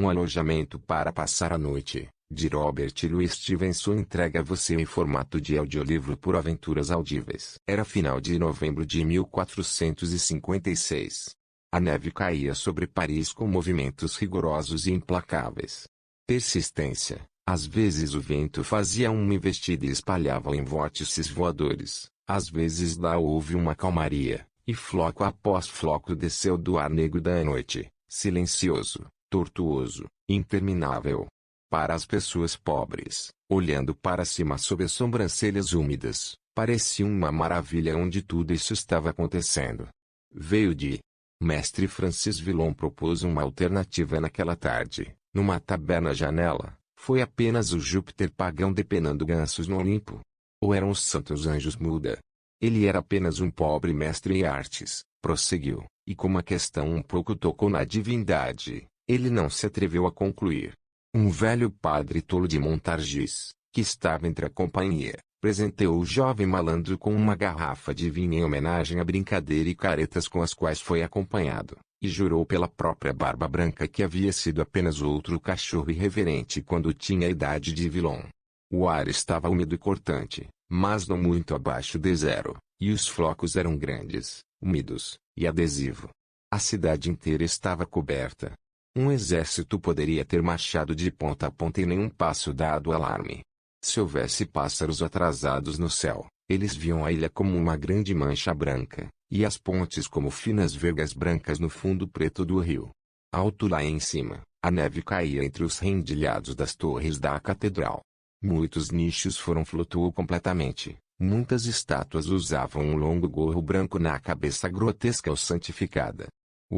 Um alojamento para passar a noite, de Robert Louis Stevenson, entrega a você em formato de audiolivro por aventuras audíveis. Era final de novembro de 1456. A neve caía sobre Paris com movimentos rigorosos e implacáveis. Persistência. Às vezes o vento fazia uma investida e espalhava-o em vórtices voadores. Às vezes lá houve uma calmaria, e floco após floco desceu do ar negro da noite, silencioso, tortuoso, interminável. Para as pessoas pobres, olhando para cima sob as sobrancelhas úmidas, parecia uma maravilha onde tudo isso estava acontecendo. Veio de Mestre Francis Villon propôs uma alternativa naquela tarde, numa taberna janela. Foi apenas o Júpiter pagão depenando gansos no Olimpo? Ou eram os santos anjos muda? Ele era apenas um pobre mestre em artes, prosseguiu, e como a questão um pouco tocou na divindade, ele não se atreveu a concluir. Um velho padre tolo de Montargis, que estava entre a companhia, presenteou o jovem malandro com uma garrafa de vinho em homenagem à brincadeira e caretas com as quais foi acompanhado, e jurou pela própria barba branca que havia sido apenas outro cachorro irreverente quando tinha a idade de Villon. O ar estava úmido e cortante, mas não muito abaixo de zero, e os flocos eram grandes, úmidos, e adesivo. A cidade inteira estava coberta. Um exército poderia ter marchado de ponta a ponta em nenhum passo dado alarme. Se houvesse pássaros atrasados no céu, eles viam a ilha como uma grande mancha branca, e as pontes como finas vergas brancas no fundo preto do rio. Alto lá em cima, a neve caía entre os rendilhados das torres da catedral. Muitos nichos flutuou completamente. Muitas estátuas usavam um longo gorro branco na cabeça grotesca ou santificada.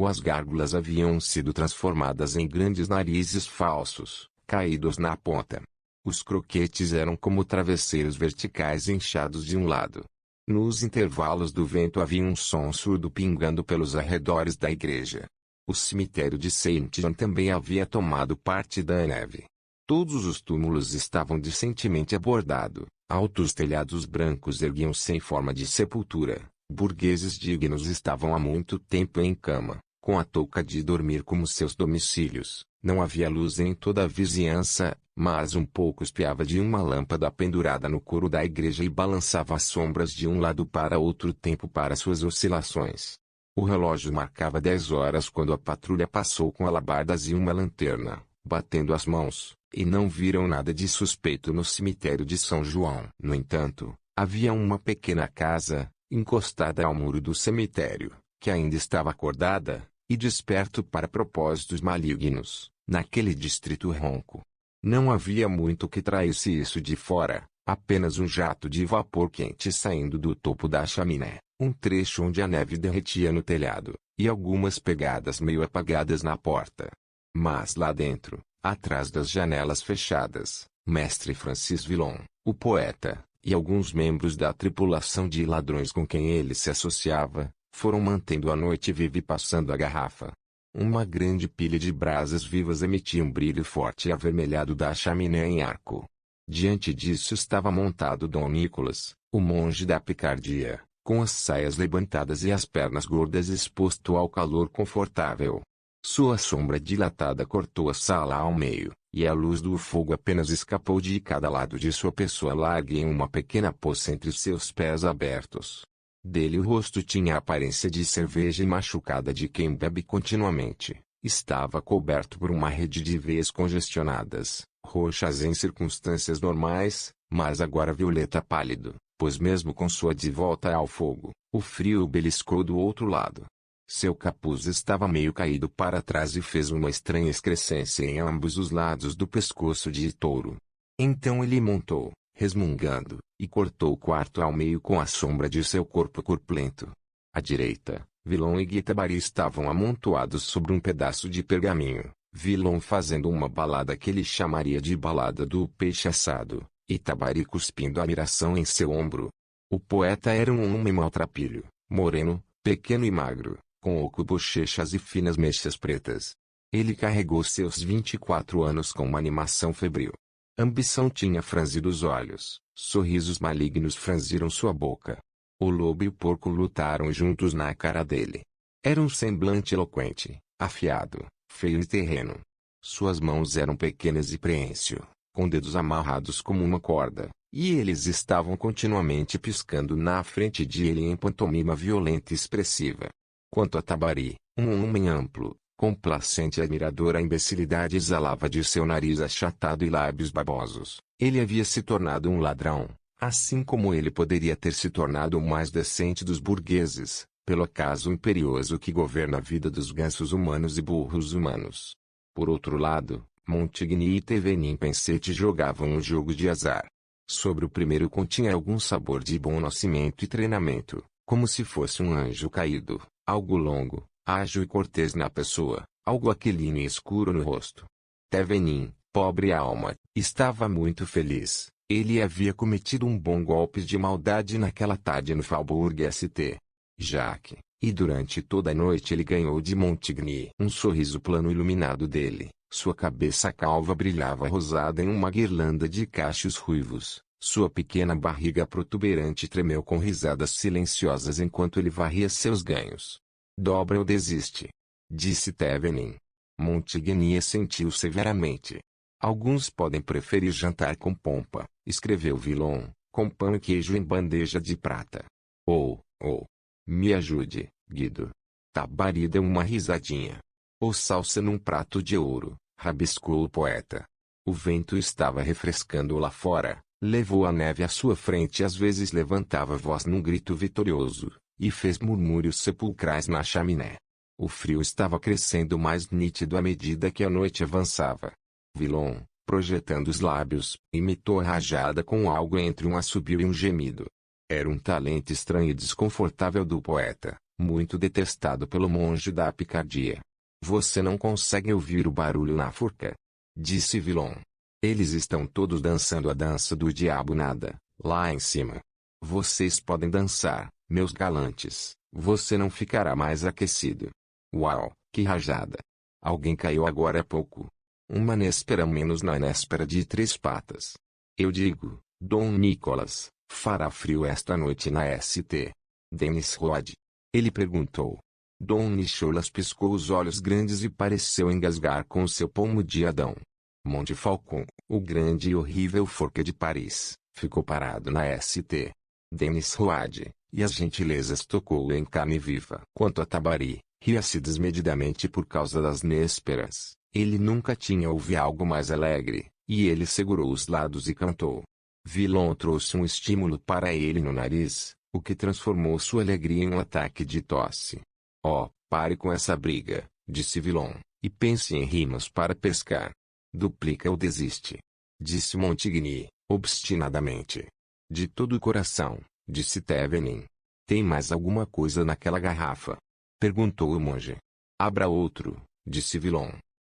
As gárgulas haviam sido transformadas em grandes narizes falsos, caídos na ponta. Os croquetes eram como travesseiros verticais inchados de um lado. Nos intervalos do vento havia um som surdo pingando pelos arredores da igreja. O cemitério de Saint-Jean também havia tomado parte da neve. Todos os túmulos estavam decentemente abordados. Altos telhados brancos erguiam-se em forma de sepultura. Burgueses dignos estavam há muito tempo em cama, com a touca de dormir como seus domicílios. Não havia luz em toda a vizinhança, mas um pouco espiava de uma lâmpada pendurada no coro da igreja e balançava as sombras de um lado para outro tempo para suas oscilações. O relógio marcava 10 horas quando a patrulha passou com alabardas e uma lanterna, batendo as mãos, e não viram nada de suspeito no cemitério de São João. No entanto, havia uma pequena casa, encostada ao muro do cemitério, que ainda estava acordada, e desperto para propósitos malignos, naquele distrito ronco. Não havia muito que traísse isso de fora, apenas um jato de vapor quente saindo do topo da chaminé, um trecho onde a neve derretia no telhado, e algumas pegadas meio apagadas na porta. Mas lá dentro, atrás das janelas fechadas, Mestre Francis Villon, o poeta, e alguns membros da tripulação de ladrões com quem ele se associava, foram mantendo a noite viva e passando a garrafa. Uma grande pilha de brasas vivas emitia um brilho forte e avermelhado da chaminé em arco. Diante disso estava montado Dom Nicolas, o monge da Picardia, com as saias levantadas e as pernas gordas exposto ao calor confortável. Sua sombra dilatada cortou a sala ao meio, e a luz do fogo apenas escapou de cada lado de sua pessoa larga em uma pequena poça entre seus pés abertos. Dele o rosto tinha a aparência de cerveja e machucada de quem bebe continuamente. Estava coberto por uma rede de veias congestionadas, roxas em circunstâncias normais, mas agora violeta pálido, pois mesmo com sua de volta ao fogo, o frio o beliscou do outro lado. Seu capuz estava meio caído para trás e fez uma estranha excrescência em ambos os lados do pescoço de touro. Então ele montou, resmungando, e cortou o quarto ao meio com a sombra de seu corpo corpulento. À direita, Villon e Guitabari estavam amontoados sobre um pedaço de pergaminho, Villon fazendo uma balada que ele chamaria de balada do peixe assado, e Tabari cuspindo admiração em seu ombro. O poeta era um homem maltrapilho, moreno, pequeno e magro, com oco bochechas e finas mechas pretas. Ele carregou seus 24 anos com uma animação febril. Ambição tinha franzido os olhos, sorrisos malignos franziram sua boca. O lobo e o porco lutaram juntos na cara dele. Era um semblante eloquente, afiado, feio e terreno. Suas mãos eram pequenas e preensio, com dedos amarrados como uma corda, e eles estavam continuamente piscando na frente de ele em pantomima violenta e expressiva. Quanto a Tabari, um homem amplo, complacente e admirador, a imbecilidade exalava de seu nariz achatado e lábios babosos. Ele havia se tornado um ladrão, assim como ele poderia ter se tornado o mais decente dos burgueses, pelo acaso imperioso que governa a vida dos gansos humanos e burros humanos. Por outro lado, Montigny e Thevenin Pensete jogavam um jogo de azar. Sobre o primeiro continha algum sabor de bom nascimento e treinamento, como se fosse um anjo caído, algo longo, ágil e cortês na pessoa, algo aquilino e escuro no rosto. Thevenin, pobre alma, estava muito feliz. Ele havia cometido um bom golpe de maldade naquela tarde no Faubourg St. Jacques, e durante toda a noite ele ganhou de Montigny um sorriso plano iluminado dele. Sua cabeça calva brilhava rosada em uma guirlanda de cachos ruivos. Sua pequena barriga protuberante tremeu com risadas silenciosas enquanto ele varria seus ganhos. Dobra ou desiste, disse Thevenin. Montigny assentiu severamente. Alguns podem preferir jantar com pompa, escreveu Villon, com pão e queijo em bandeja de prata. Me ajude, Guido. Tabari deu uma risadinha. Ou salsa num prato de ouro, rabiscou o poeta. O vento estava refrescando lá fora, levou a neve à sua frente e às vezes levantava a voz num grito vitorioso, e fez murmúrios sepulcrais na chaminé. O frio estava crescendo mais nítido à medida que a noite avançava. Villon, projetando os lábios, imitou a rajada com algo entre um assobio e um gemido. Era um talento estranho e desconfortável do poeta, muito detestado pelo monge da picardia. Você não consegue ouvir o barulho na forca? Disse Villon. Eles estão todos dançando a dança do diabo nada, lá em cima. Vocês podem dançar, meus galantes, você não ficará mais aquecido. Uau, que rajada! Alguém caiu agora há pouco. Uma néspera menos na néspera de 3 patas. Eu digo, Dom Nicolas, fará frio esta noite na St. Denis Road? Ele perguntou. Dom Nicholas piscou os olhos grandes e pareceu engasgar com seu pomo de Adão. Montfaucon, o grande e horrível forca de Paris, ficou parado na St. Denis Road, e as gentilezas tocou em carne viva. Quanto a Tabari, ria-se desmedidamente por causa das nésperas. Ele nunca tinha ouvido algo mais alegre, e ele segurou os lados e cantou. Villon trouxe um estímulo para ele no nariz, o que transformou sua alegria em um ataque de tosse. Pare com essa briga, disse Villon, e pense em rimas para pescar. Duplica ou desiste, disse Montigny, obstinadamente. De todo o coração, disse Thevenin. Tem mais alguma coisa naquela garrafa? Perguntou o monge. Abra outro, disse Villon.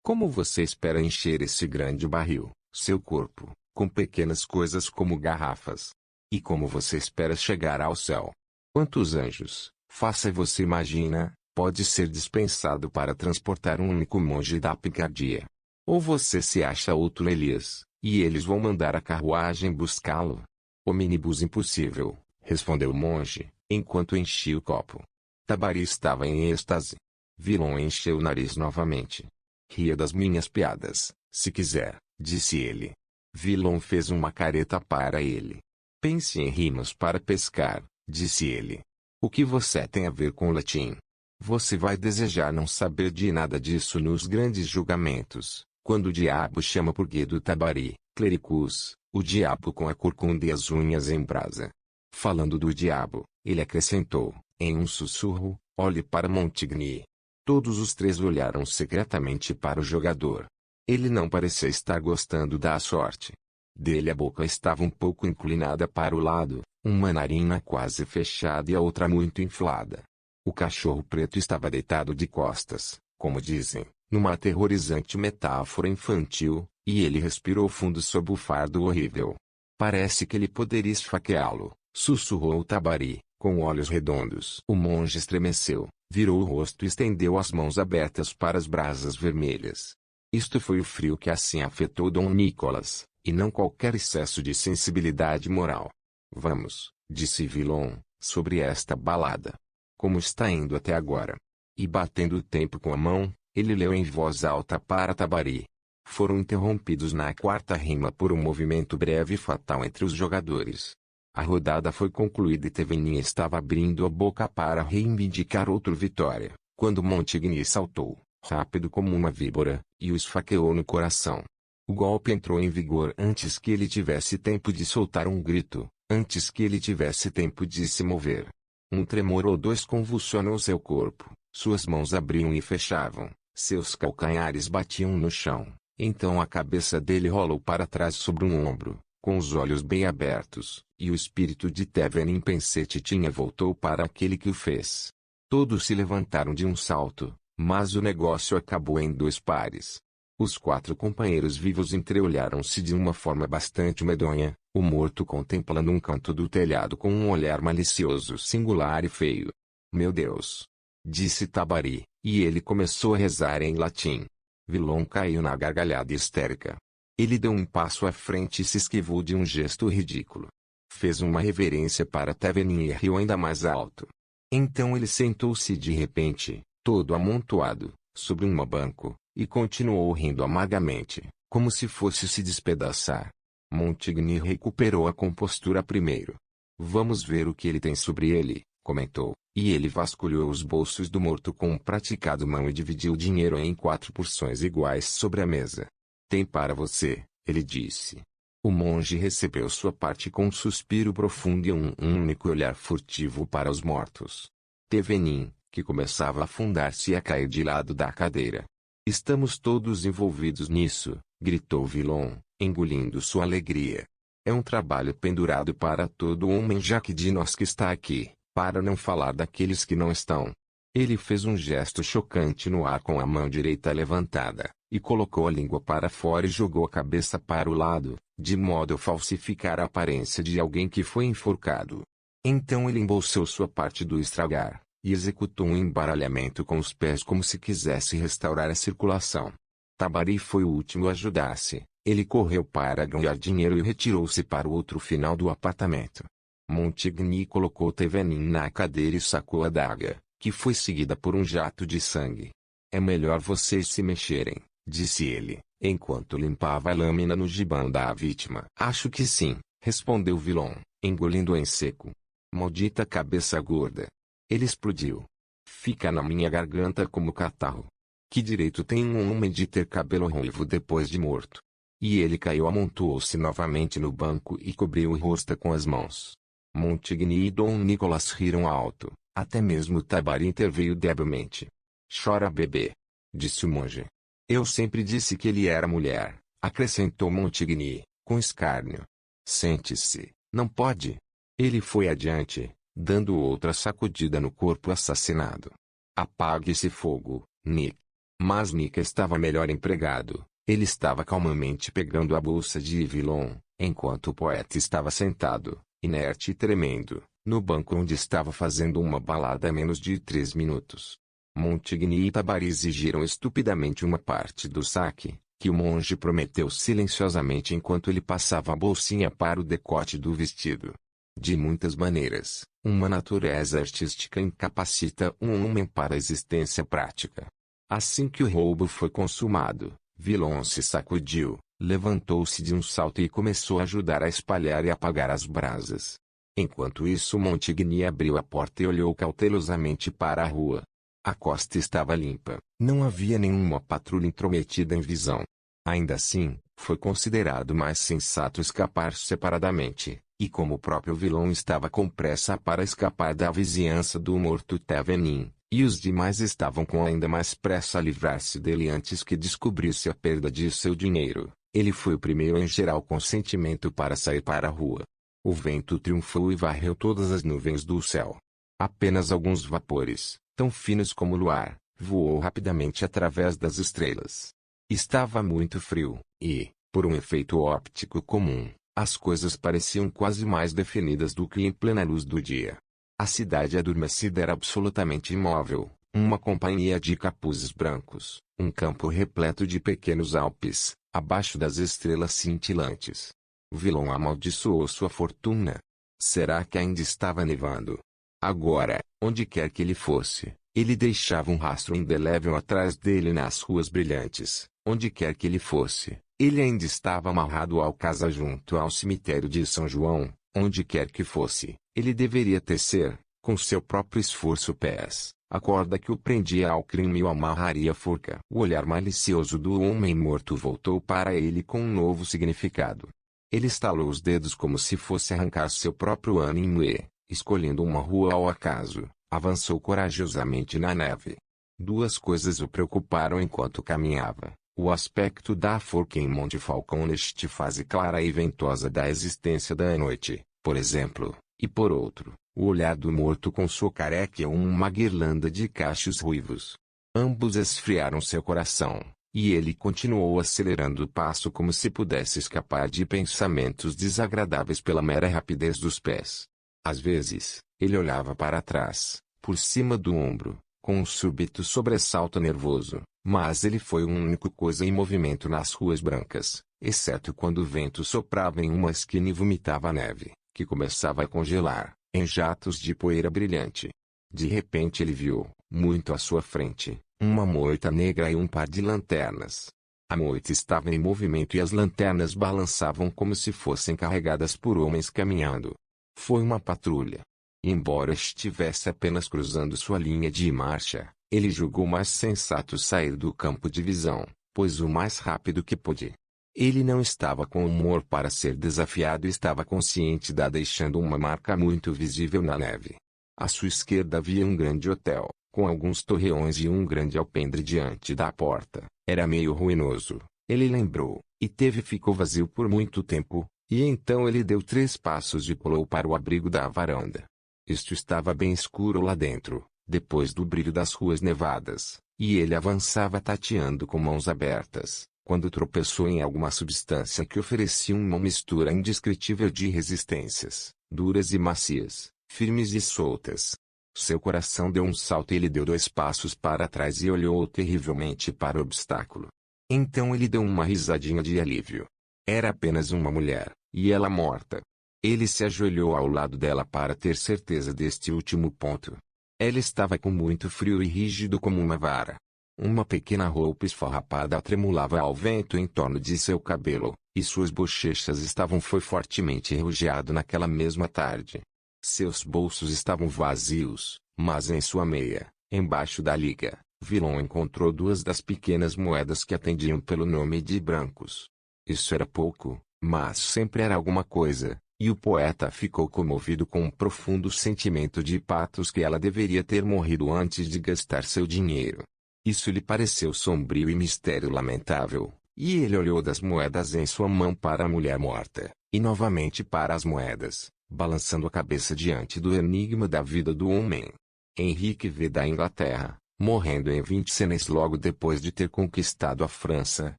Como você espera encher esse grande barril, seu corpo, com pequenas coisas como garrafas? E como você espera chegar ao céu? Quantos anjos, faça você imagina, pode ser dispensado para transportar um único monge da picardia? Ou você se acha outro Elias, e eles vão mandar a carruagem buscá-lo? Omnibus impossível, respondeu o monge, enquanto enchia o copo. Tabari estava em êxtase. Villon encheu o nariz novamente. Ria das minhas piadas, se quiser, disse ele. Villon fez uma careta para ele. Pense em rimas para pescar, disse ele. O que você tem a ver com o latim? Você vai desejar não saber de nada disso nos grandes julgamentos, quando o diabo chama por Guido Tabari, clericus, o diabo com a corcunda e as unhas em brasa. Falando do diabo, ele acrescentou, em um sussurro, olhe para Montigny. Todos os 3 olharam secretamente para o jogador. Ele não parecia estar gostando da sorte. Dele a boca estava um pouco inclinada para o lado, uma narina quase fechada e a outra muito inflada. O cachorro preto estava deitado de costas, como dizem, numa aterrorizante metáfora infantil, e ele respirou fundo sob o fardo horrível. Parece que ele poderia esfaqueá-lo, sussurrou Tabari, com olhos redondos. O monge estremeceu, virou o rosto e estendeu as mãos abertas para as brasas vermelhas. Isto foi o frio que assim afetou Dom Nicolas, e não qualquer excesso de sensibilidade moral. Vamos, disse Villon, sobre esta balada. Como está indo até agora? E batendo o tempo com a mão, ele leu em voz alta para Tabari. foram interrompidos na quarta rima por um movimento breve e fatal entre os jogadores. A rodada foi concluída e Thevenin estava abrindo a boca para reivindicar outra vitória, quando Montigny saltou, rápido como uma víbora, e o esfaqueou no coração. O golpe entrou em vigor antes que ele tivesse tempo de soltar um grito, antes que ele tivesse tempo de se mover. Um tremor ou dois convulsionou seu corpo, suas mãos abriam e fechavam, seus calcanhares batiam no chão, então a cabeça dele rolou para trás sobre um ombro, com os olhos bem abertos, e o espírito de Thevenin Pensetinha voltou para aquele que o fez. Todos se levantaram de um salto, mas o negócio acabou em dois pares. Os quatro companheiros vivos entreolharam-se de uma forma bastante medonha, o morto contemplando um canto do telhado com um olhar malicioso, singular e feio. Meu Deus! Disse Tabari, e ele começou a rezar em latim. Villon caiu na gargalhada histérica. Ele deu um passo à frente e se esquivou de um gesto ridículo. Fez uma reverência para Thevenin e riu ainda mais alto. Então ele sentou-se de repente, todo amontoado, sobre um banco, e continuou rindo amargamente, como se fosse se despedaçar. Montigny recuperou a compostura primeiro. Vamos ver o que ele tem sobre ele, comentou, e ele vasculhou os bolsos do morto com um praticado mão e dividiu o dinheiro em 4 porções iguais sobre a mesa. Tem para você, ele disse. O monge recebeu sua parte com um suspiro profundo e um único olhar furtivo para os mortos. Thevenin, que começava a afundar-se e a cair de lado da cadeira. Estamos todos envolvidos nisso, gritou Villon, engolindo sua alegria. É um trabalho pendurado para todo homem já que de nós que está aqui, para não falar daqueles que não estão. Ele fez um gesto chocante no ar com a mão direita levantada, e colocou a língua para fora e jogou a cabeça para o lado, de modo a falsificar a aparência de alguém que foi enforcado. Então ele embolsou sua parte do estragar, e executou um embaralhamento com os pés como se quisesse restaurar a circulação. Tabari foi o último a ajudar-se. Ele correu para ganhar dinheiro e retirou-se para o outro final do apartamento. Montigny colocou Thevenin na cadeira e sacou a adaga, que foi seguida por um jato de sangue. É melhor vocês se mexerem, disse ele, enquanto limpava a lâmina no gibão da vítima. Acho que sim, respondeu Villon, engolindo em seco. Maldita cabeça gorda. Ele explodiu. Fica na minha garganta como catarro. Que direito tem um homem de ter cabelo ruivo depois de morto? E ele caiu, amontoou-se novamente no banco e cobriu o rosto com as mãos. Montigny e Dom Nicolas riram alto, até mesmo Tabari interveio debilmente. Chora, bebê, disse o monge. Eu sempre disse que ele era mulher, acrescentou Montigny, com escárnio. Sente-se, não pode. Ele foi adiante, dando outra sacudida no corpo assassinado. Apague esse fogo, Nick. Mas Nick estava melhor empregado. Ele estava calmamente pegando a bolsa de Villon, enquanto o poeta estava sentado, inerte e tremendo, no banco onde estava fazendo uma balada há menos de 3 minutos. Montigny e Tabari exigiram estupidamente uma parte do saque, que o monge prometeu silenciosamente enquanto ele passava a bolsinha para o decote do vestido. De muitas maneiras, uma natureza artística incapacita um homem para a existência prática. Assim que o roubo foi consumado, Villon se sacudiu, levantou-se de um salto e começou a ajudar a espalhar e apagar as brasas. Enquanto isso, Montigny abriu a porta e olhou cautelosamente para a rua. A costa estava limpa, não havia nenhuma patrulha intrometida em visão. Ainda assim, foi considerado mais sensato escapar separadamente, e como o próprio Villon estava com pressa para escapar da vizinhança do morto Thevenin, e os demais estavam com ainda mais pressa a livrar-se dele antes que descobrisse a perda de seu dinheiro, ele foi o primeiro em geral consentimento para sair para a rua. O vento triunfou e varreu todas as nuvens do céu. Apenas alguns vapores, tão finos como o luar, voou rapidamente através das estrelas. Estava muito frio, e, por um efeito óptico comum, as coisas pareciam quase mais definidas do que em plena luz do dia. A cidade adormecida era absolutamente imóvel, uma companhia de capuzes brancos, um campo repleto de pequenos Alpes, abaixo das estrelas cintilantes. Villon amaldiçoou sua fortuna. Será que ainda estava nevando? Agora, onde quer que ele fosse, ele deixava um rastro indelével atrás dele nas ruas brilhantes, Onde quer que ele fosse, ele ainda estava amarrado ao casa junto ao cemitério de São João. Onde quer que fosse, ele deveria tecer, com seu próprio esforço pés, a corda que o prendia ao crime e o amarraria à forca. O olhar malicioso do homem morto voltou para ele com um novo significado. Ele estalou os dedos como se fosse arrancar seu próprio ânimo e, escolhendo uma rua ao acaso, avançou corajosamente na neve. Duas coisas o preocuparam enquanto caminhava: o aspecto da forca em Monte Falcão nesta fase clara e ventosa da existência da noite, por exemplo, e por outro, o olhar do morto com sua careca e uma guirlanda de cachos ruivos. Ambos esfriaram seu coração, e ele continuou acelerando o passo como se pudesse escapar de pensamentos desagradáveis pela mera rapidez dos pés. Às vezes, ele olhava para trás, por cima do ombro, com um súbito sobressalto nervoso, mas ele foi a única coisa em movimento nas ruas brancas, exceto quando o vento soprava em uma esquina e vomitava a neve, que começava a congelar, em jatos de poeira brilhante. De repente ele viu, muito à sua frente, uma moita negra e um par de lanternas. A moita estava em movimento e as lanternas balançavam como se fossem carregadas por homens caminhando. Foi uma patrulha. Embora estivesse apenas cruzando sua linha de marcha, ele julgou mais sensato sair do campo de visão, pois o mais rápido que pôde. Ele não estava com humor para ser desafiado e estava consciente da deixando uma marca muito visível na neve. À sua esquerda havia um grande hotel, com alguns torreões e um grande alpendre diante da porta. Era meio ruinoso, ele lembrou, e ficou vazio por muito tempo, e então ele deu 3 passos e pulou para o abrigo da varanda. Isto estava bem escuro lá dentro, depois do brilho das ruas nevadas, e ele avançava tateando com mãos abertas, quando tropeçou em alguma substância que oferecia uma mistura indescritível de resistências, duras e macias, firmes e soltas. Seu coração deu um salto e ele deu 2 passos para trás e olhou terrivelmente para o obstáculo. Então ele deu uma risadinha de alívio. Era apenas uma mulher, e ela morta. Ele se ajoelhou ao lado dela para ter certeza deste último ponto. Ela estava com muito frio e rígido como uma vara. Uma pequena roupa esfarrapada tremulava ao vento em torno de seu cabelo, e suas bochechas estavam fortemente enrugeado naquela mesma tarde. Seus bolsos estavam vazios, mas em sua meia, embaixo da liga, Villon encontrou 2 das pequenas moedas que atendiam pelo nome de brancos. Isso era pouco, mas sempre era alguma coisa. E o poeta ficou comovido com um profundo sentimento de patos que ela deveria ter morrido antes de gastar seu dinheiro. Isso lhe pareceu sombrio e mistério lamentável, e ele olhou das moedas em sua mão para a mulher morta, e novamente para as moedas, balançando a cabeça diante do enigma da vida do homem. Henrique V da Inglaterra, morrendo em Vincennes logo depois de ter conquistado a França,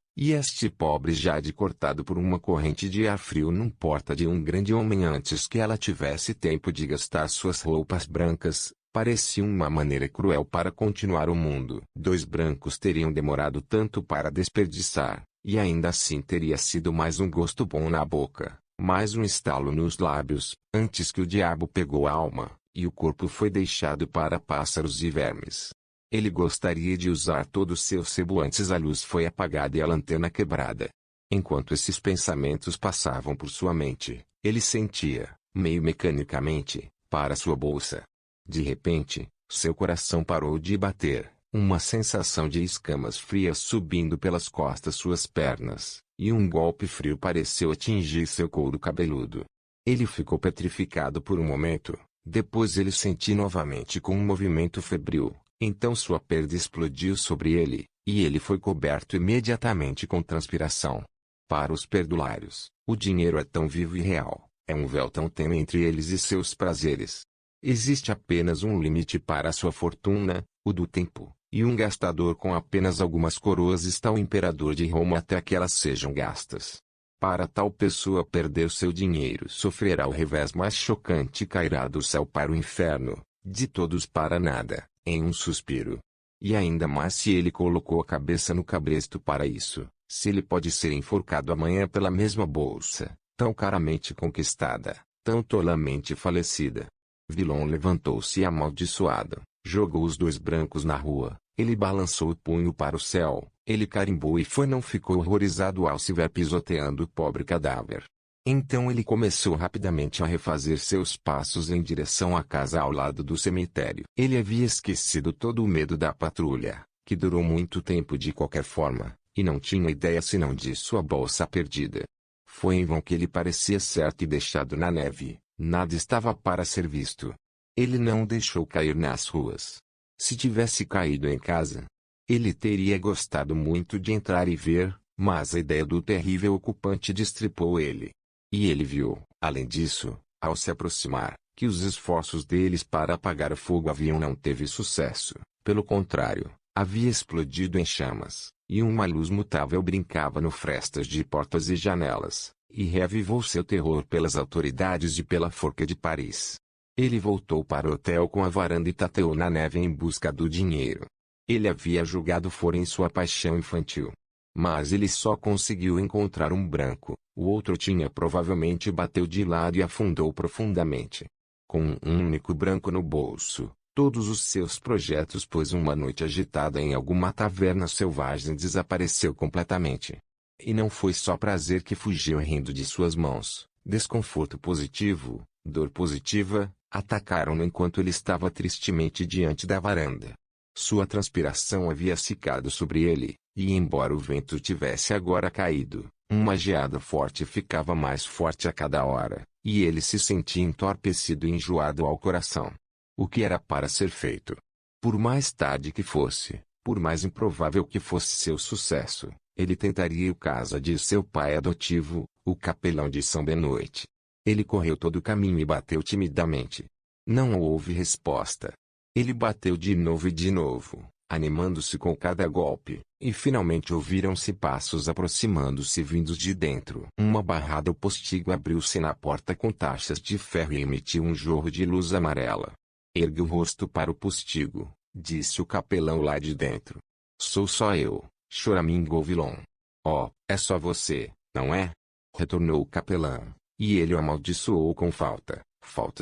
e este pobre Jade cortado por uma corrente de ar frio num porta de um grande homem antes que ela tivesse tempo de gastar suas roupas brancas, parecia uma maneira cruel para continuar o mundo. 2 brancos teriam demorado tanto para desperdiçar, e ainda assim teria sido mais um gosto bom na boca, mais um estalo nos lábios, antes que o diabo pegou a alma, e o corpo foi deixado para pássaros e vermes. Ele gostaria de usar todos seus sebo antes a luz foi apagada e a lanterna quebrada. Enquanto esses pensamentos passavam por sua mente, ele sentia, meio mecanicamente, para sua bolsa. De repente, seu coração parou de bater, uma sensação de escamas frias subindo pelas costas suas pernas, e um golpe frio pareceu atingir seu couro cabeludo. Ele ficou petrificado por um momento, depois ele sentiu novamente com um movimento febril. Então sua perda explodiu sobre ele, e ele foi coberto imediatamente com transpiração. Para os perdulários, o dinheiro é tão vivo e real, é um véu tão tênue entre eles e seus prazeres. Existe apenas um limite para a sua fortuna, o do tempo, e um gastador com apenas algumas coroas está o imperador de Roma até que elas sejam gastas. Para tal pessoa perder seu dinheiro sofrerá o revés mais chocante e cairá do céu para o inferno, de todos para nada, em um suspiro. E ainda mais se ele colocou a cabeça no cabresto para isso, se ele pode ser enforcado amanhã pela mesma bolsa, tão caramente conquistada, tão tolamente falecida. Villon levantou-se amaldiçoado, jogou os 2 brancos na rua, Ele balançou o punho para o céu, ele carimbou e não ficou horrorizado ao se ver pisoteando o pobre cadáver. Então ele começou rapidamente a refazer seus passos em direção à casa ao lado do cemitério. Ele havia esquecido todo o medo da patrulha, que durou muito tempo de qualquer forma, e não tinha ideia senão de sua bolsa perdida. Foi em vão que ele parecia certo e deixado na neve, nada estava para ser visto. Ele não deixou cair nas ruas. Se tivesse caído em casa, ele teria gostado muito de entrar e ver, mas a ideia do terrível ocupante destripou ele. E ele viu, além disso, ao se aproximar, que os esforços deles para apagar o fogo não teve sucesso. Pelo contrário, havia explodido em chamas, e uma luz mutável brincava no frestas de portas e janelas, e reavivou seu terror pelas autoridades e pela forca de Paris. Ele voltou para o hotel com a varanda e tateou na neve em busca do dinheiro. Ele havia julgado fora em sua paixão infantil. Mas ele só conseguiu encontrar um branco, o outro tinha provavelmente bateu de lado e afundou profundamente. Com um único branco no bolso, todos os seus projetos pois uma noite agitada em alguma taverna selvagem desapareceu completamente. E não foi só prazer que fugiu rindo de suas mãos, desconforto positivo, dor positiva, atacaram-no enquanto ele estava tristemente diante da varanda. Sua transpiração havia secado sobre ele, e embora o vento tivesse agora caído, uma geada forte ficava mais forte a cada hora, e ele se sentia entorpecido e enjoado ao coração. O que era para ser feito? Por mais tarde que fosse, por mais improvável que fosse seu sucesso, ele tentaria a casa de seu pai adotivo, o capelão de São Benoit. Ele correu todo o caminho e bateu timidamente. Não houve resposta. Ele bateu de novo, animando-se com cada golpe, e finalmente ouviram-se passos aproximando-se vindos de dentro. Uma barrada ou postigo abriu-se na porta com taxas de ferro e emitiu um jorro de luz amarela. Ergue o rosto para o postigo, disse o capelão lá de dentro. Sou só eu, choramingou Villon. Oh, é só você, não é? Retornou o capelão, e ele o amaldiçoou com falta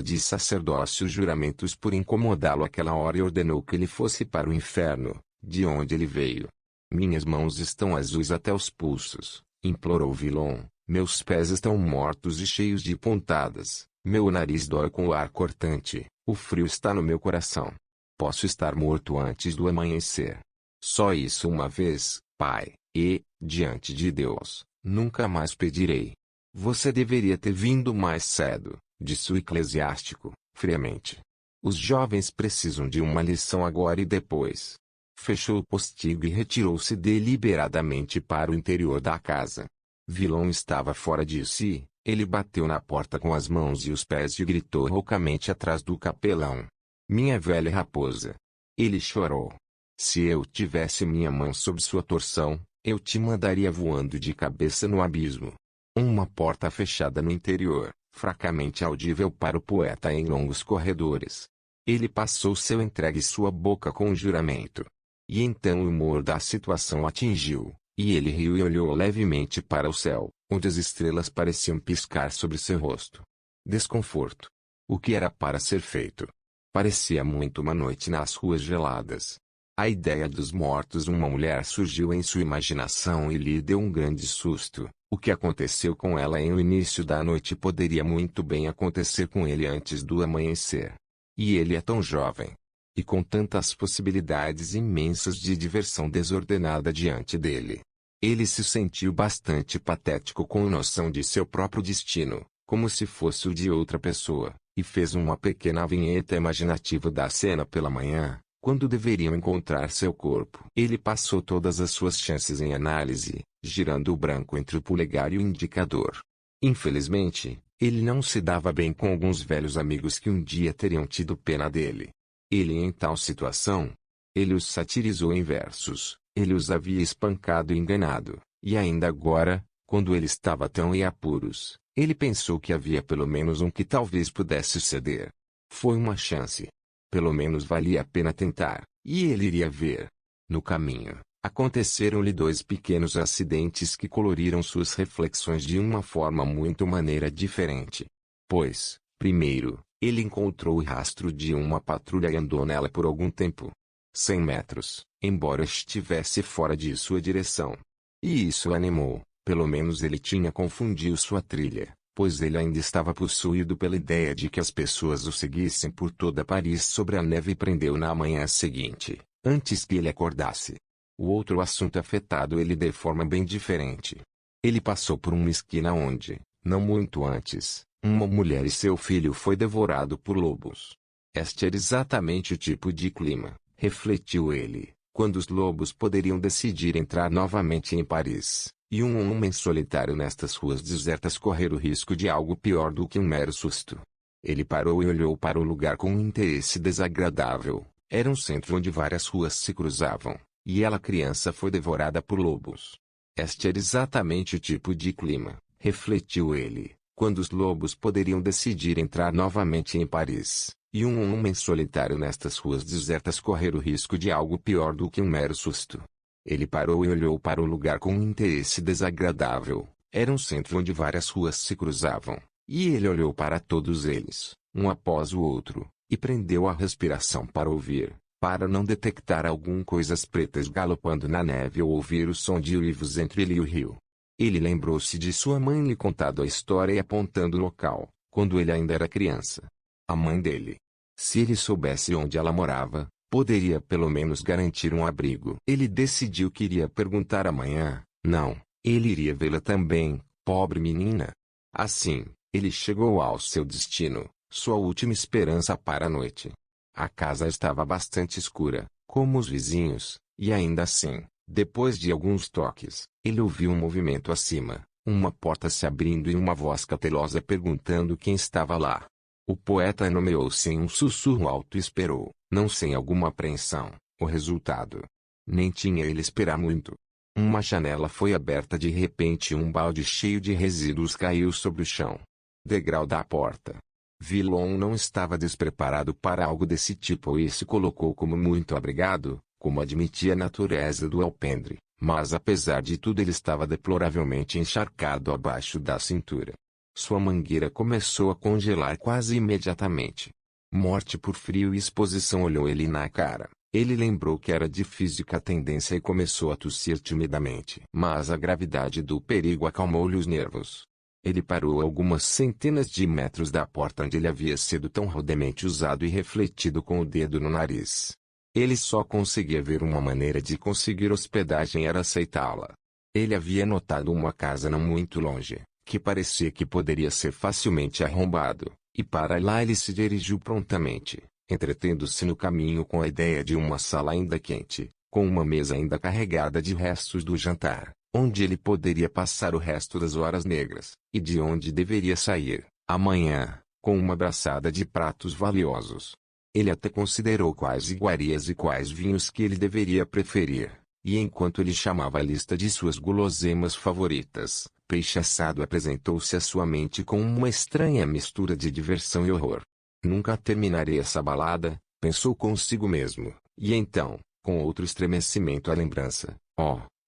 de sacerdócio juramentos por incomodá-lo àquela hora e ordenou que ele fosse para o inferno, de onde ele veio. Minhas mãos estão azuis até os pulsos, implorou Villon, meus pés estão mortos e cheios de pontadas, meu nariz dói com o ar cortante, o frio está no meu coração. Posso estar morto antes do amanhecer. Só isso uma vez, pai, e, diante de Deus, nunca mais pedirei. Você deveria ter vindo mais cedo, disse o eclesiástico, friamente. Os jovens precisam de uma lição agora e depois. Fechou o postigo e retirou-se deliberadamente para o interior da casa. Villon estava fora de si, ele bateu na porta com as mãos e os pés e gritou roucamente atrás do capelão. Minha velha raposa. Ele chorou. Se eu tivesse minha mão sob sua torção, eu te mandaria voando de cabeça no abismo. Uma porta fechada no interior, fracamente audível para o poeta em longos corredores. Ele passou seu entregue sua boca com um juramento. E então o humor da situação atingiu, e ele riu e olhou levemente para o céu, onde as estrelas pareciam piscar sobre seu rosto. Desconforto. O que era para ser feito? Parecia muito uma noite nas ruas geladas. A ideia dos mortos uma mulher surgiu em sua imaginação e lhe deu um grande susto. O que aconteceu com ela em o início da noite poderia muito bem acontecer com ele antes do amanhecer. E ele é tão jovem. E com tantas possibilidades imensas de diversão desordenada diante dele. Ele se sentiu bastante patético com a noção de seu próprio destino, como se fosse o de outra pessoa, e fez uma pequena vinheta imaginativa da cena pela manhã, quando deveriam encontrar seu corpo. Ele passou todas as suas chances em análise, girando o branco entre o polegar e o indicador. Infelizmente, ele não se dava bem com alguns velhos amigos que um dia teriam tido pena dele. Ele em tal situação, ele os satirizou em versos, ele os havia espancado e enganado, e ainda agora, quando ele estava tão em apuros, ele pensou que havia pelo menos um que talvez pudesse ceder. Foi uma chance. Pelo menos valia a pena tentar, e ele iria ver. No caminho, aconteceram-lhe dois pequenos acidentes que coloriram suas reflexões de uma forma muito maneira diferente. Pois, primeiro, ele encontrou o rastro de uma patrulha e andou nela por algum tempo. 100 metros, embora estivesse fora de sua direção. E isso o animou, pelo menos ele tinha confundido sua trilha, pois ele ainda estava possuído pela ideia de que as pessoas o seguissem por toda Paris sobre a neve e prendeu na manhã seguinte, antes que ele acordasse. O outro assunto afetado ele de forma bem diferente. Ele passou por uma esquina onde, não muito antes, uma mulher e seu filho foi devorado por lobos. Este era exatamente o tipo de clima, refletiu ele, quando os lobos poderiam decidir entrar novamente em Paris, e um homem solitário nestas ruas desertas correr o risco de algo pior do que um mero susto. Ele parou e olhou para o lugar com um interesse desagradável. Era um centro onde várias ruas se cruzavam, e ela criança foi devorada por lobos. Este era exatamente o tipo de clima, refletiu ele, quando os lobos poderiam decidir entrar novamente em Paris, e um homem solitário nestas ruas desertas correr o risco de algo pior do que um mero susto. Ele parou e olhou para o lugar com um interesse desagradável. Era um centro onde várias ruas se cruzavam, e ele olhou para todos eles, um após o outro, e prendeu a respiração para ouvir, para não detectar algum coisas pretas galopando na neve ou ouvir o som de uivos entre ele e o rio. Ele lembrou-se de sua mãe lhe contado a história e apontando o local, quando ele ainda era criança. A mãe dele. Se ele soubesse onde ela morava, poderia pelo menos garantir um abrigo. Ele decidiu que iria perguntar amanhã. Não, ele iria vê-la também, pobre menina. Assim, ele chegou ao seu destino, sua última esperança para a noite. A casa estava bastante escura, como os vizinhos, e ainda assim, depois de alguns toques, ele ouviu um movimento acima, uma porta se abrindo e uma voz cautelosa perguntando quem estava lá. O poeta nomeou-se em um sussurro alto e esperou, não sem alguma apreensão, o resultado. Nem tinha ele esperar muito. Uma janela foi aberta de repente e um balde cheio de resíduos caiu sobre o chão. Degrau da porta. Villon não estava despreparado para algo desse tipo e se colocou como muito abrigado, como admitia a natureza do alpendre, mas apesar de tudo ele estava deploravelmente encharcado abaixo da cintura. Sua mangueira começou a congelar quase imediatamente. Morte por frio e exposição olhou ele na cara. Ele lembrou que era de física a tendência e começou a tossir timidamente. Mas a gravidade do perigo acalmou-lhe os nervos. Ele parou a algumas centenas de metros da porta onde ele havia sido tão rudemente usado e refletido com o dedo no nariz. Ele só conseguia ver uma maneira de conseguir hospedagem era aceitá-la. Ele havia notado uma casa não muito longe, que parecia que poderia ser facilmente arrombado, e para lá ele se dirigiu prontamente, entretendo-se no caminho com a ideia de uma sala ainda quente, com uma mesa ainda carregada de restos do jantar, onde ele poderia passar o resto das horas negras, e de onde deveria sair, amanhã, com uma braçada de pratos valiosos. Ele até considerou quais iguarias e quais vinhos que ele deveria preferir, e enquanto ele chamava a lista de suas guloseimas favoritas, peixe assado apresentou-se à sua mente com uma estranha mistura de diversão e horror. Nunca terminarei essa balada, pensou consigo mesmo, e então, com outro estremecimento à lembrança,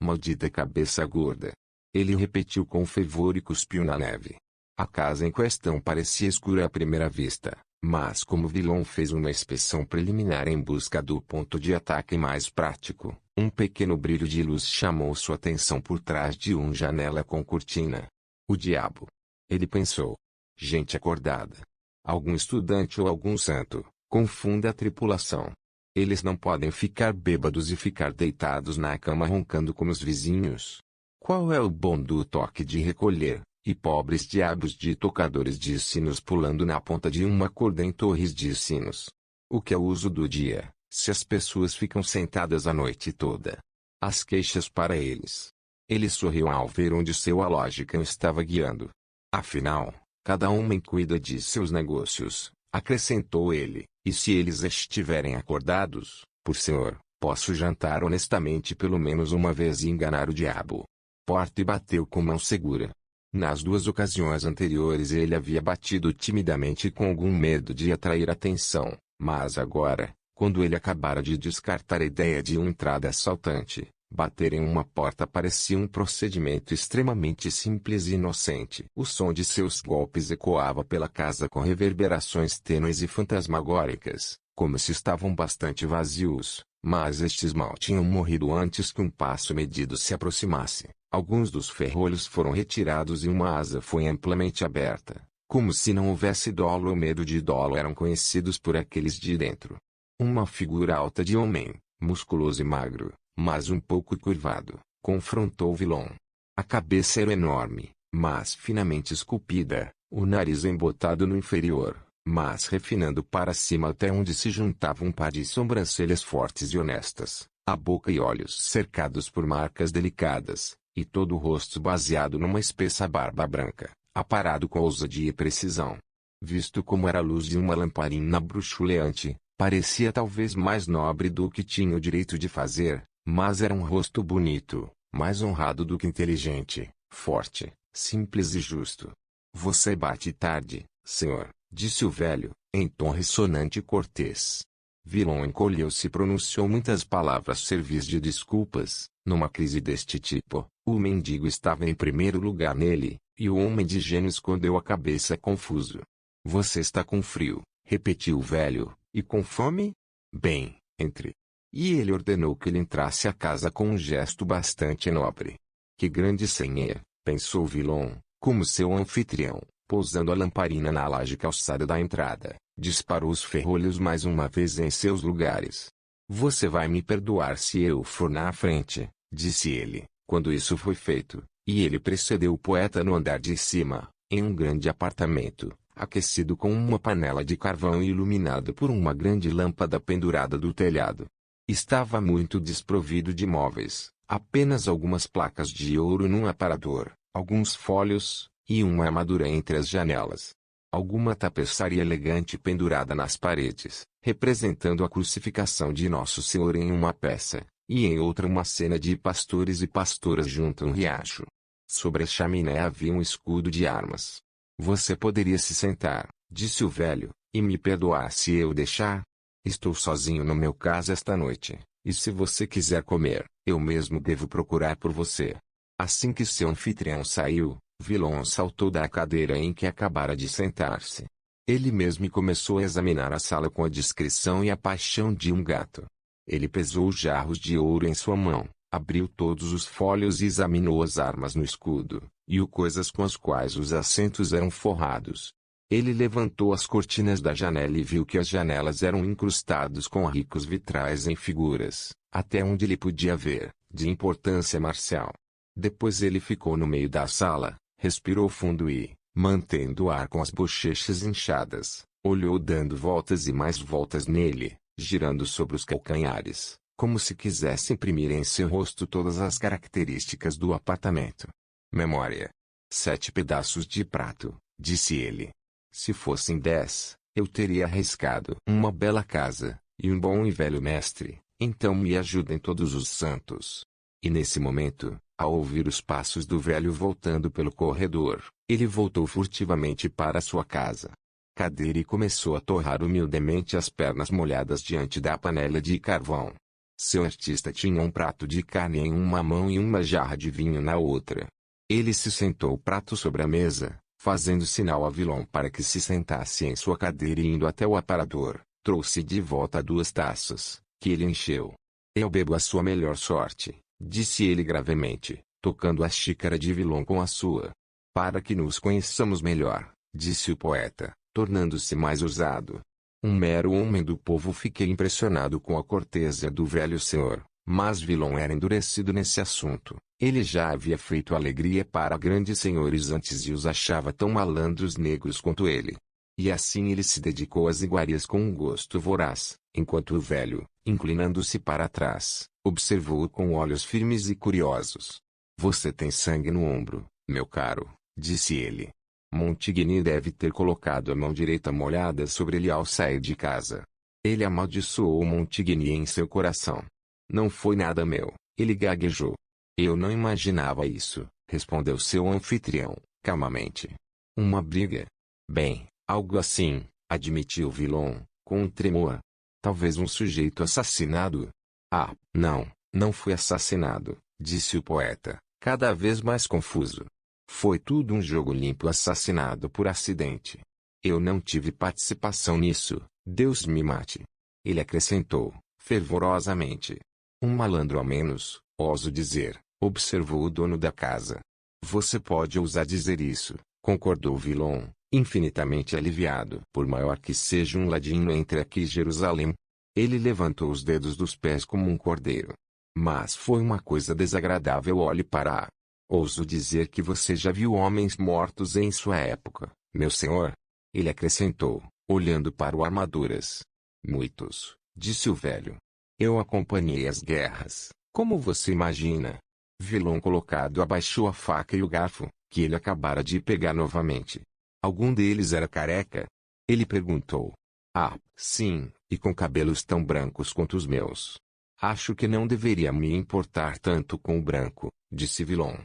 maldita cabeça gorda. Ele repetiu com fervor e cuspiu na neve. A casa em questão parecia escura à primeira vista, mas como Villon fez uma inspeção preliminar em busca do ponto de ataque mais prático, um pequeno brilho de luz chamou sua atenção por trás de uma janela com cortina. O diabo! Ele pensou. Gente acordada. Algum estudante ou algum santo, confunda a tripulação. Eles não podem ficar bêbados e ficar deitados na cama roncando como os vizinhos. Qual é o bom do toque de recolher, e pobres diabos de tocadores de sinos pulando na ponta de uma corda em torres de sinos? O que é o uso do dia, se as pessoas ficam sentadas a noite toda? As queixas para eles. Ele sorriu ao ver onde sua lógica estava guiando. Afinal, cada homem cuida de seus negócios, acrescentou ele, e se eles estiverem acordados, por senhor, posso jantar honestamente pelo menos uma vez e enganar o diabo. Porte bateu com mão segura. Nas duas ocasiões anteriores ele havia batido timidamente com algum medo de atrair atenção, mas agora, quando ele acabara de descartar a ideia de uma entrada assaltante, bater em uma porta parecia um procedimento extremamente simples e inocente. O som de seus golpes ecoava pela casa com reverberações tênues e fantasmagóricas, como se estavam bastante vazios, Mas estes mal tinham morrido antes que um passo medido se aproximasse. Alguns dos ferrolhos foram retirados e uma asa foi amplamente aberta. Como se não houvesse dolo ou medo de dolo eram conhecidos por aqueles de dentro. Uma figura alta de homem, musculoso e magro, mas um pouco curvado, confrontou Vilon. A cabeça era enorme, mas finamente esculpida, o nariz embotado no inferior, mas refinando para cima até onde se juntava um par de sobrancelhas fortes e honestas, a boca e olhos cercados por marcas delicadas, e todo o rosto baseado numa espessa barba branca, aparado com ousadia e precisão. Visto como era a luz de uma lamparina bruxuleante, parecia talvez mais nobre do que tinha o direito de fazer, mas era um rosto bonito, mais honrado do que inteligente, forte, simples e justo. Você bate tarde, senhor, disse o velho, em tom ressonante e cortês. Vilon encolheu-se e pronunciou muitas palavras servis de desculpas. Numa crise deste tipo, o mendigo estava em primeiro lugar nele, e o homem de gênio escondeu a cabeça confuso. Você está com frio, repetiu o velho, e com fome? Bem, entre. E ele ordenou que ele entrasse a casa com um gesto bastante nobre. Que grande senhor, pensou Vilon, como seu anfitrião, pousando a lamparina na laje calçada da entrada, disparou os ferrolhos mais uma vez em seus lugares. Você vai me perdoar se eu for na frente, disse ele, quando isso foi feito, e ele precedeu o poeta no andar de cima, em um grande apartamento, aquecido com uma panela de carvão e iluminado por uma grande lâmpada pendurada do telhado. Estava muito desprovido de móveis, apenas algumas placas de ouro num aparador, alguns folhos, e uma armadura entre as janelas. Alguma tapeçaria elegante pendurada nas paredes, representando a crucificação de Nosso Senhor em uma peça, e em outra uma cena de pastores e pastoras junto a um riacho. Sobre a chaminé havia um escudo de armas. Você poderia se sentar, disse o velho, e me perdoar se eu deixar? Estou sozinho no meu caso esta noite, e se você quiser comer, eu mesmo devo procurar por você. Assim que seu anfitrião saiu, Vilon saltou da cadeira em que acabara de sentar-se. Ele mesmo começou a examinar a sala com a discrição e a paixão de um gato. Ele pesou os jarros de ouro em sua mão, abriu todos os folhos e examinou as armas no escudo, e o coisas com as quais os assentos eram forrados. Ele levantou as cortinas da janela e viu que as janelas eram incrustadas com ricos vitrais em figuras, até onde ele podia ver, de importância marcial. Depois ele ficou no meio da sala, respirou fundo e, mantendo o ar com as bochechas inchadas, olhou dando voltas e mais voltas nele, girando sobre os calcanhares, como se quisesse imprimir em seu rosto todas as características do apartamento. Memória. 7 pedaços de prato, disse ele. Se fossem 10, eu teria arriscado uma bela casa, e um bom e velho mestre, então me ajudem todos os santos. E nesse momento, ao ouvir os passos do velho voltando pelo corredor, ele voltou furtivamente para sua casa. Cadeira e começou a torrar humildemente as pernas molhadas diante da panela de carvão. Seu artista tinha um prato de carne em uma mão e uma jarra de vinho na outra. Ele se sentou o prato sobre a mesa, fazendo sinal a Vilon para que se sentasse em sua cadeira e indo até o aparador, trouxe de volta 2 taças, que ele encheu. Eu bebo a sua melhor sorte, disse ele gravemente, tocando a xícara de Vilon com a sua. Para que nos conheçamos melhor, disse o poeta, tornando-se mais ousado. Um mero homem do povo, fiquei impressionado com a cortesia do velho senhor, mas Vilon era endurecido nesse assunto. Ele já havia feito alegria para grandes senhores antes e os achava tão malandros negros quanto ele. E assim ele se dedicou às iguarias com um gosto voraz, enquanto o velho, inclinando-se para trás, observou-o com olhos firmes e curiosos. Você tem sangue no ombro, meu caro, disse ele. Montigny deve ter colocado a mão direita molhada sobre ele ao sair de casa. Ele amaldiçoou Montigny em seu coração. Não foi nada meu, ele gaguejou. Eu não imaginava isso, respondeu seu anfitrião, calmamente. Uma briga? Bem, algo assim, admitiu Vilon, com um tremor. Talvez um sujeito assassinado? Ah, não, não fui assassinado, disse o poeta, cada vez mais confuso. Foi tudo um jogo limpo, assassinado por acidente. Eu não tive participação nisso, Deus me mate. Ele acrescentou, fervorosamente. Um malandro a menos, ouso dizer, observou o dono da casa. Você pode ousar dizer isso, concordou Villon, infinitamente aliviado. Por maior que seja um ladinho entre aqui e Jerusalém. Ele levantou os dedos dos pés como um cordeiro. Mas foi uma coisa desagradável. Olhe para. Ouso dizer que você já viu homens mortos em sua época, meu senhor? Ele acrescentou, olhando para o armaduras. Muitos, disse o velho. Eu acompanhei as guerras, como você imagina. Villon colocado abaixou a faca e o garfo, que ele acabara de pegar novamente. Algum deles era careca? Ele perguntou. Ah, sim, e com cabelos tão brancos quanto os meus. Acho que não deveria me importar tanto com o branco, disse Villon.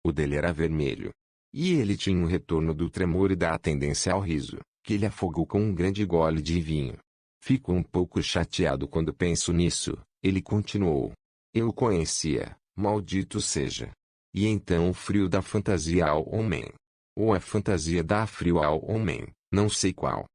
O dele era vermelho. E ele tinha um retorno do tremor e da tendência ao riso, que ele afogou com um grande gole de vinho. Fico um pouco chateado quando penso nisso, ele continuou. Eu o conhecia, maldito seja. E então o frio da fantasia ao homem. Ou a fantasia dá frio ao homem, não sei qual.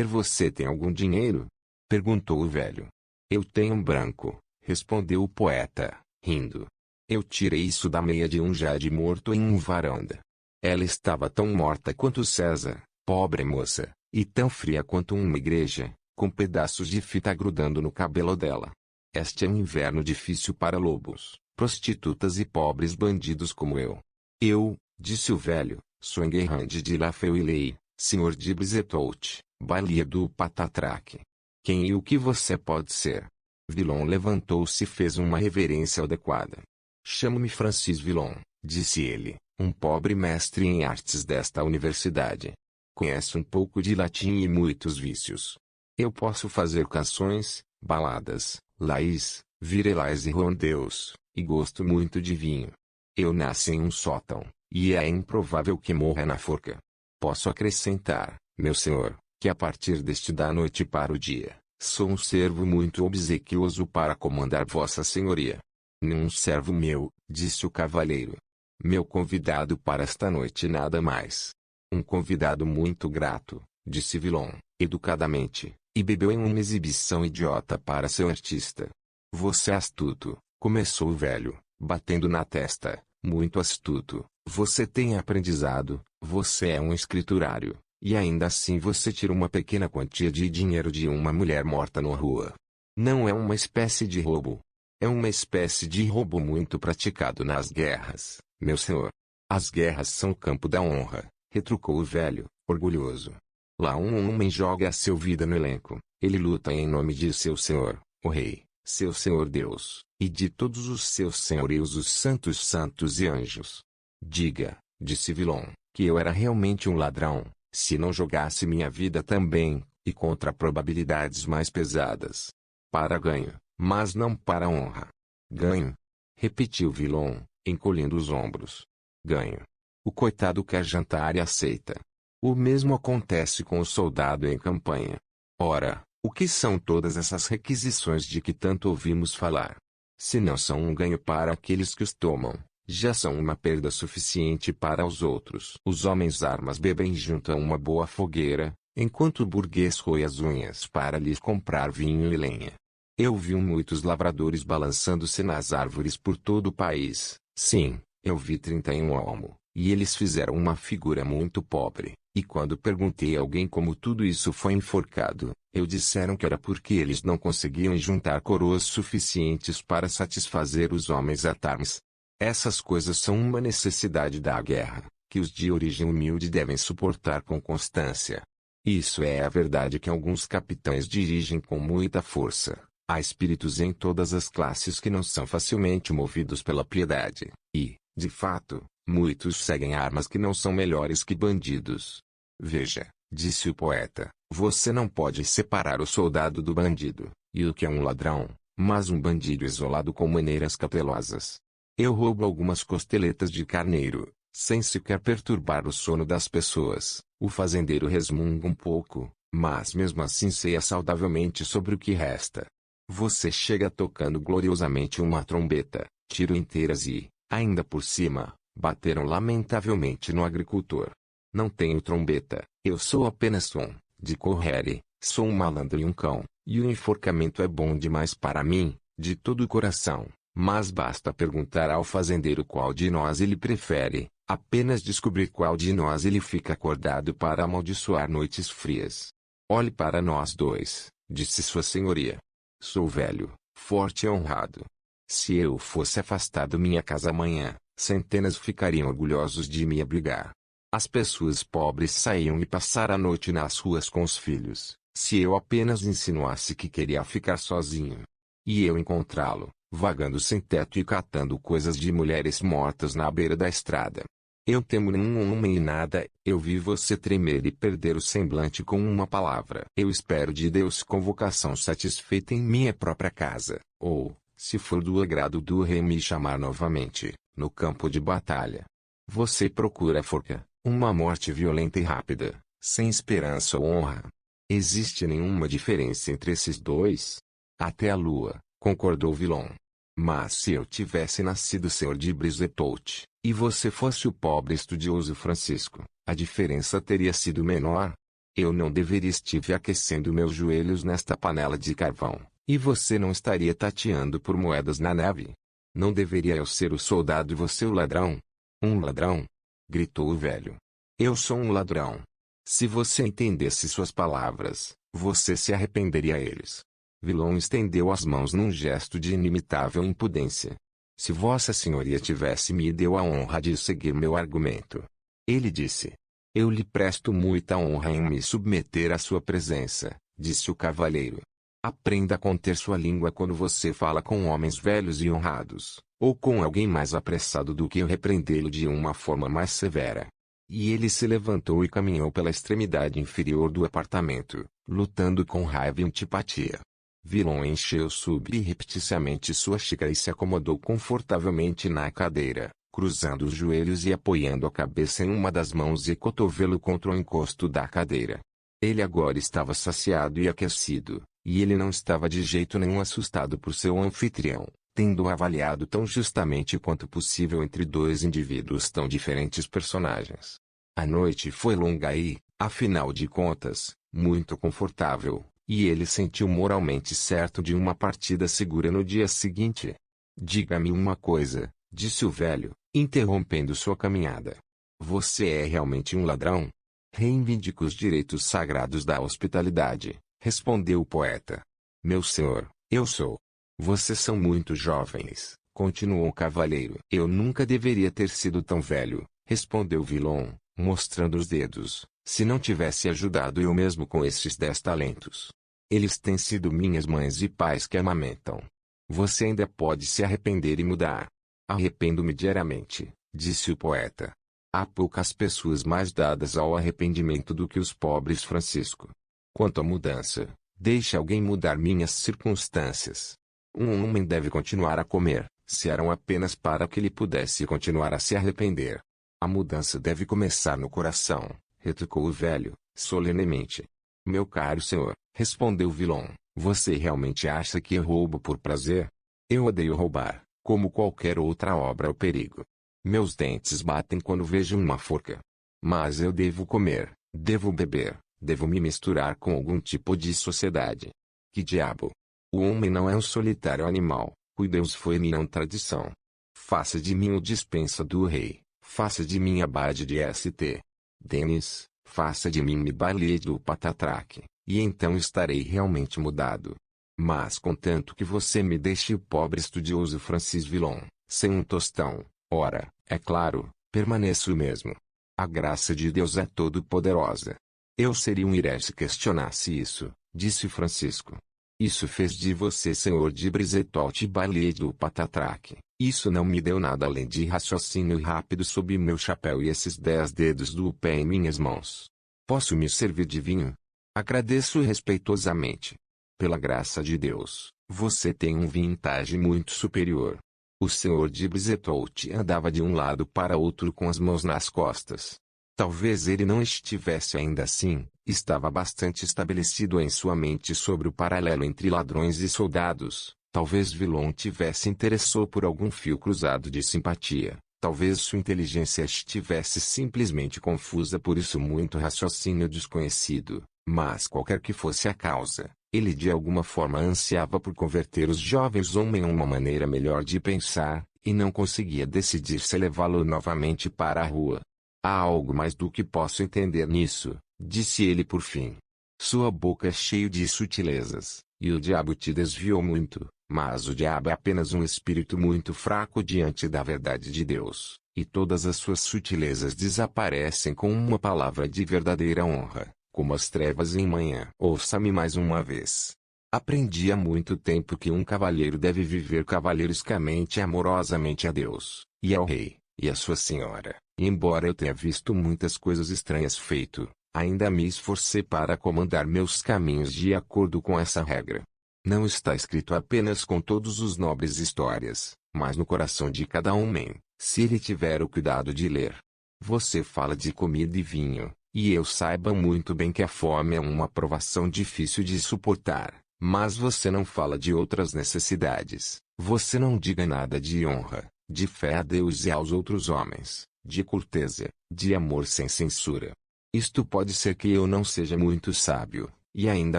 Você tem algum dinheiro? Perguntou o velho. Eu tenho um branco, respondeu o poeta, rindo. Eu tirei isso da meia de um jade morto em uma varanda. Ela estava tão morta quanto César, pobre moça, e tão fria quanto uma igreja, com pedaços de fita grudando no cabelo dela. Este é um inverno difícil para lobos, prostitutas e pobres bandidos como eu. Eu, disse o velho, sou Enguerrand de La Feuillée, senhor de Brisetout, balia do Patatrac. Quem e o que você pode ser? Villon levantou-se e fez uma reverência adequada. Chamo-me Francis Villon, disse ele, um pobre mestre em artes desta universidade. Conheço um pouco de latim e muitos vícios. Eu posso fazer canções, baladas, lais, virelais e rondeus, e gosto muito de vinho. Eu nasci em um sótão, e é improvável que morra na forca. Posso acrescentar, meu senhor, que a partir deste da noite para o dia, sou um servo muito obsequioso para comandar vossa senhoria. Um servo meu, disse o cavalheiro. Meu convidado para esta noite nada mais. Um convidado muito grato, disse Villon, educadamente, e bebeu em uma exibição idiota para seu artista. Você é astuto, começou o velho, batendo na testa, muito astuto. Você tem aprendizado, você é um escriturário, e ainda assim você tira uma pequena quantia de dinheiro de uma mulher morta na rua. Não é uma espécie de roubo. É uma espécie de roubo muito praticado nas guerras, meu senhor. As guerras são o campo da honra, retrucou o velho, orgulhoso. Lá um homem joga a sua vida no elenco, ele luta em nome de seu senhor, o rei, seu senhor Deus, e de todos os seus senhorios os santos e anjos. Diga, disse Villon, que eu era realmente um ladrão, se não jogasse minha vida também, e contra probabilidades mais pesadas. Para ganho. Mas não para honra. Ganho? Repetiu Villon, encolhendo os ombros. Ganho. O coitado quer jantar e aceita. O mesmo acontece com o soldado em campanha. Ora, o que são todas essas requisições de que tanto ouvimos falar? Se não são um ganho para aqueles que os tomam, já são uma perda suficiente para os outros. Os homens armas bebem junto a uma boa fogueira, enquanto o burguês roe as unhas para lhes comprar vinho e lenha. Eu vi muitos lavradores balançando-se nas árvores por todo o país. Sim, eu vi 31 olmo, e eles fizeram uma figura muito pobre. E quando perguntei a alguém como tudo isso foi enforcado, disseram que era porque eles não conseguiam juntar coroas suficientes para satisfazer os homens atarmes. Essas coisas são uma necessidade da guerra, que os de origem humilde devem suportar com constância. Isso é a verdade que alguns capitães dirigem com muita força. Há espíritos em todas as classes que não são facilmente movidos pela piedade, e, de fato, muitos seguem armas que não são melhores que bandidos. Veja, disse o poeta, você não pode separar o soldado do bandido, e o que é um ladrão, mas um bandido isolado com maneiras cautelosas. Eu roubo algumas costeletas de carneiro, sem sequer perturbar o sono das pessoas. O fazendeiro resmunga um pouco, mas mesmo assim ceia saudavelmente sobre o que resta. Você chega tocando gloriosamente uma trombeta, tiro inteiras e, ainda por cima, bateram lamentavelmente no agricultor. Não tenho trombeta, eu sou apenas som, de correre, Sou um malandro e um cão, e o enforcamento é bom demais para mim, de todo o coração. Mas basta perguntar ao fazendeiro qual de nós ele prefere, apenas descobrir qual de nós ele fica acordado para amaldiçoar noites frias. Olhe para nós dois, disse sua senhoria. Sou velho, forte e honrado. Se eu fosse afastado minha casa amanhã, centenas ficariam orgulhosos de me abrigar. As pessoas pobres saíam e passar a noite nas ruas com os filhos, se eu apenas insinuasse que queria ficar sozinho. E eu encontrá-lo, vagando sem teto e catando coisas de mulheres mortas na beira da estrada. Eu temo nenhum homem e nada, eu vi você tremer e perder o semblante com uma palavra. Eu espero de Deus convocação satisfeita em minha própria casa, ou, se for do agrado do rei me chamar novamente, no campo de batalha. Você procura a forca, uma morte violenta e rápida, sem esperança ou honra. Existe nenhuma diferença entre esses dois? Até a lua, concordou Villon. Mas se eu tivesse nascido Sr. de Brisetout, e você fosse o pobre estudioso Francisco, a diferença teria sido menor. Eu não deveria estar aquecendo meus joelhos nesta panela de carvão, e você não estaria tateando por moedas na neve. Não deveria eu ser o soldado e você o ladrão? Um ladrão? Gritou o velho. Eu sou um ladrão. Se você entendesse suas palavras, você se arrependeria a eles. Villon estendeu as mãos num gesto de inimitável impudência. Se Vossa Senhoria tivesse me deu a honra de seguir meu argumento. Ele disse. Eu lhe presto muita honra em me submeter à sua presença, disse o cavalheiro. Aprenda a conter sua língua quando você fala com homens velhos e honrados, ou com alguém mais apressado do que eu repreendê-lo de uma forma mais severa. E ele se levantou e caminhou pela extremidade inferior do apartamento, lutando com raiva e antipatia. Villon encheu subrepticiamente sua xícara e se acomodou confortavelmente na cadeira, cruzando os joelhos e apoiando a cabeça em uma das mãos e cotovelo contra o encosto da cadeira. Ele agora estava saciado e aquecido, e ele não estava de jeito nenhum assustado por seu anfitrião, tendo-o avaliado tão justamente quanto possível entre dois indivíduos tão diferentes personagens. A noite foi longa e, afinal de contas, muito confortável. E ele sentiu moralmente certo de uma partida segura no dia seguinte. Diga-me uma coisa, disse o velho, interrompendo sua caminhada. Você é realmente um ladrão? Reivindico os direitos sagrados da hospitalidade, respondeu o poeta. Meu senhor, eu sou. Vocês são muito jovens, continuou o cavalheiro. Eu nunca deveria ter sido tão velho, respondeu Villon, mostrando os dedos, se não tivesse ajudado eu mesmo com estes 10 talentos. Eles têm sido minhas mães e pais que amamentam. Você ainda pode se arrepender e mudar. Arrependo-me diariamente, disse o poeta. Há poucas pessoas mais dadas ao arrependimento do que os pobres Francisco. Quanto à mudança, deixe alguém mudar minhas circunstâncias. Um homem deve continuar a comer, se eram apenas para que ele pudesse continuar a se arrepender. A mudança deve começar no coração, retrucou o velho, solenemente. Meu caro senhor, respondeu Villon, você realmente acha que eu roubo por prazer? Eu odeio roubar, como qualquer outra obra ou perigo. Meus dentes batem quando vejo uma forca. Mas eu devo comer, devo beber, devo me misturar com algum tipo de sociedade. Que diabo? O homem não é um solitário animal, o Deus foi minha tradição. Faça de mim o dispensa do rei, faça de mim abade de St. Denis, faça de mim Mibali do Patatraque, e então estarei realmente mudado. Mas contanto que você me deixe o pobre estudioso Francis Villon, sem um tostão, ora, é claro, permaneço o mesmo. A graça de Deus é todo-poderosa. Eu seria um herege se questionasse isso, disse Francisco. Isso fez de você senhor de Brisetout e Bailly do Patatraque. Isso não me deu nada além de raciocínio rápido sob meu chapéu e esses 10 dedos do pé em minhas mãos. Posso me servir de vinho? Agradeço respeitosamente. Pela graça de Deus, você tem um vintage muito superior. O senhor de Brisetout andava de um lado para outro com as mãos nas costas. Talvez ele não estivesse ainda assim, estava bastante estabelecido em sua mente sobre o paralelo entre ladrões e soldados. Talvez Villon tivesse interessou por algum fio cruzado de simpatia. Talvez sua inteligência estivesse simplesmente confusa por isso muito raciocínio desconhecido. Mas qualquer que fosse a causa, ele de alguma forma ansiava por converter os jovens homens em uma maneira melhor de pensar, e não conseguia decidir-se a levá-lo novamente para a rua. Há algo mais do que posso entender nisso, disse ele por fim. Sua boca é cheia de sutilezas, e o diabo te desviou muito, mas o diabo é apenas um espírito muito fraco diante da verdade de Deus, e todas as suas sutilezas desaparecem com uma palavra de verdadeira honra, como as trevas em manhã. Ouça-me mais uma vez. Aprendi há muito tempo que um cavalheiro deve viver cavalheirescamente e amorosamente a Deus, e ao rei, e à sua senhora. E embora eu tenha visto muitas coisas estranhas feito, ainda me esforcei para comandar meus caminhos de acordo com essa regra. Não está escrito apenas com todos os nobres histórias, mas no coração de cada homem, se ele tiver o cuidado de ler. Você fala de comida e vinho, e eu saiba muito bem que a fome é uma provação difícil de suportar, mas você não fala de outras necessidades. Você não diga nada de honra, de fé a Deus e aos outros homens, de cortesia, de amor sem censura. Isto pode ser que eu não seja muito sábio, e ainda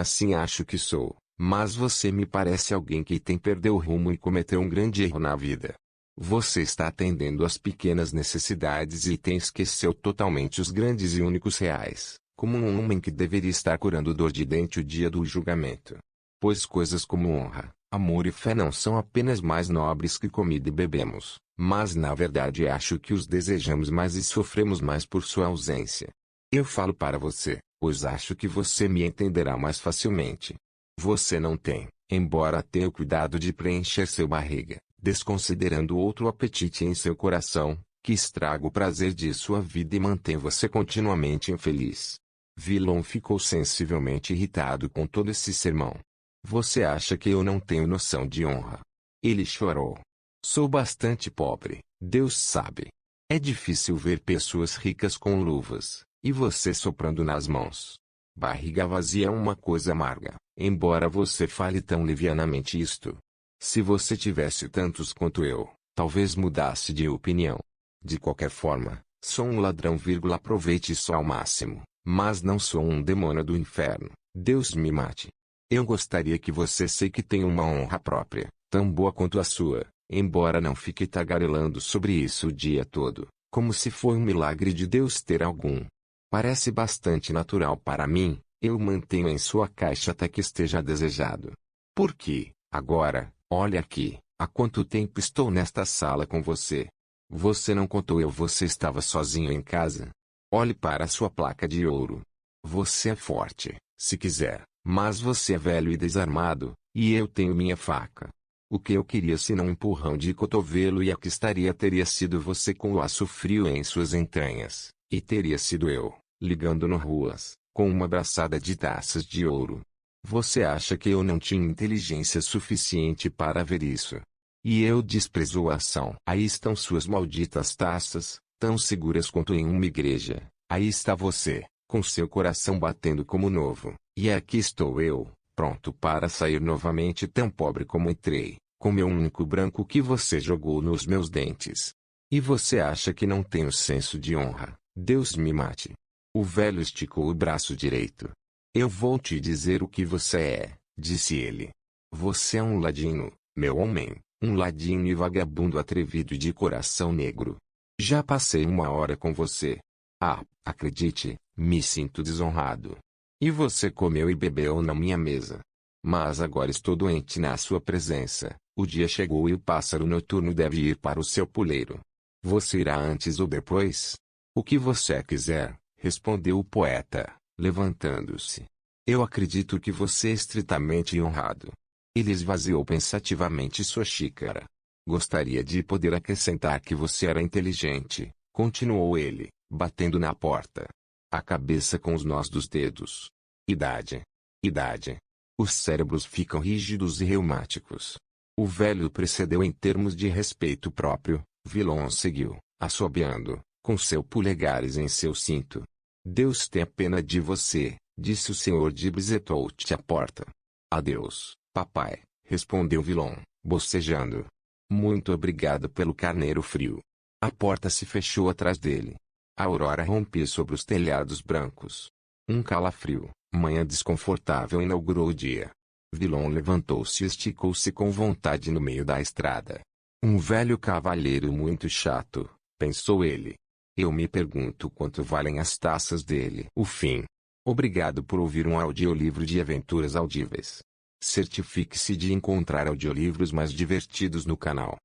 assim acho que sou, mas você me parece alguém que tem perdido o rumo e cometeu um grande erro na vida. Você está atendendo às pequenas necessidades e tem esqueceu totalmente os grandes e únicos reais, como um homem que deveria estar curando dor de dente o dia do julgamento. Pois coisas como honra, amor e fé não são apenas mais nobres que comida e bebemos, mas na verdade acho que os desejamos mais e sofremos mais por sua ausência. Eu falo para você, pois acho que você me entenderá mais facilmente. Você não tem, embora tenha o cuidado de preencher seu barriga, desconsiderando outro apetite em seu coração, que estraga o prazer de sua vida e mantém você continuamente infeliz. Villon ficou sensivelmente irritado com todo esse sermão. Você acha que eu não tenho noção de honra? Ele chorou. Sou bastante pobre, Deus sabe. É difícil ver pessoas ricas com luvas, e você soprando nas mãos. Barriga vazia é uma coisa amarga, embora você fale tão livianamente isto. Se você tivesse tantos quanto eu, talvez mudasse de opinião. De qualquer forma, sou um ladrão, aproveite isso ao máximo, mas não sou um demônio do inferno, Deus me mate. Eu gostaria que você sei que tem uma honra própria, tão boa quanto a sua, embora não fique tagarelando sobre isso o dia todo, como se foi um milagre de Deus ter algum. Parece bastante natural para mim, eu mantenho em sua caixa até que esteja desejado. Por quê? Agora, olha aqui, há quanto tempo estou nesta sala com você? Você não contou você estava sozinho em casa? Olhe para a sua placa de ouro. Você é forte, se quiser, mas você é velho e desarmado, e eu tenho minha faca. O que eu queria senão um empurrão de cotovelo e aqui estaria teria sido você com o aço frio em suas entranhas, e teria sido eu, ligando no ruas, com uma braçada de taças de ouro. Você acha que eu não tinha inteligência suficiente para ver isso? E eu desprezo a ação. Aí estão suas malditas taças, tão seguras quanto em uma igreja. Aí está você, com seu coração batendo como novo, e aqui estou eu, pronto para sair novamente tão pobre como entrei, com meu único branco que você jogou nos meus dentes. E você acha que não tenho senso de honra? Deus me mate. O velho esticou o braço direito. Eu vou te dizer o que você é, disse ele. Você é um ladino, meu homem, um ladino e vagabundo atrevido e de coração negro. Já passei uma hora com você. Ah, acredite, me sinto desonrado. E você comeu e bebeu na minha mesa. Mas agora estou doente na sua presença. O dia chegou e o pássaro noturno deve ir para o seu puleiro. Você irá antes ou depois? O que você quiser, respondeu o poeta, levantando-se. Eu acredito que você é estritamente honrado. Ele esvaziou pensativamente sua xícara. Gostaria de poder acrescentar que você era inteligente, continuou ele, batendo na porta. A cabeça com os nós dos dedos. Idade. Idade. Os cérebros ficam rígidos e reumáticos. O velho precedeu em termos de respeito próprio. Villon seguiu, assobiando, com seu polegares em seu cinto. Deus tenha pena de você, disse o senhor de Brisetout à porta. Adeus, papai, respondeu Villon, bocejando. Muito obrigado pelo carneiro frio. A porta se fechou atrás dele. A aurora rompia sobre os telhados brancos. Um calafrio, Manhã desconfortável inaugurou o dia. Vilon levantou-se e esticou-se com vontade no meio da estrada. Um velho cavalheiro muito chato, pensou ele. Eu me pergunto quanto valem as taças dele. O fim. Obrigado por ouvir um audiolivro de aventuras audíveis. Certifique-se de encontrar audiolivros mais divertidos no canal.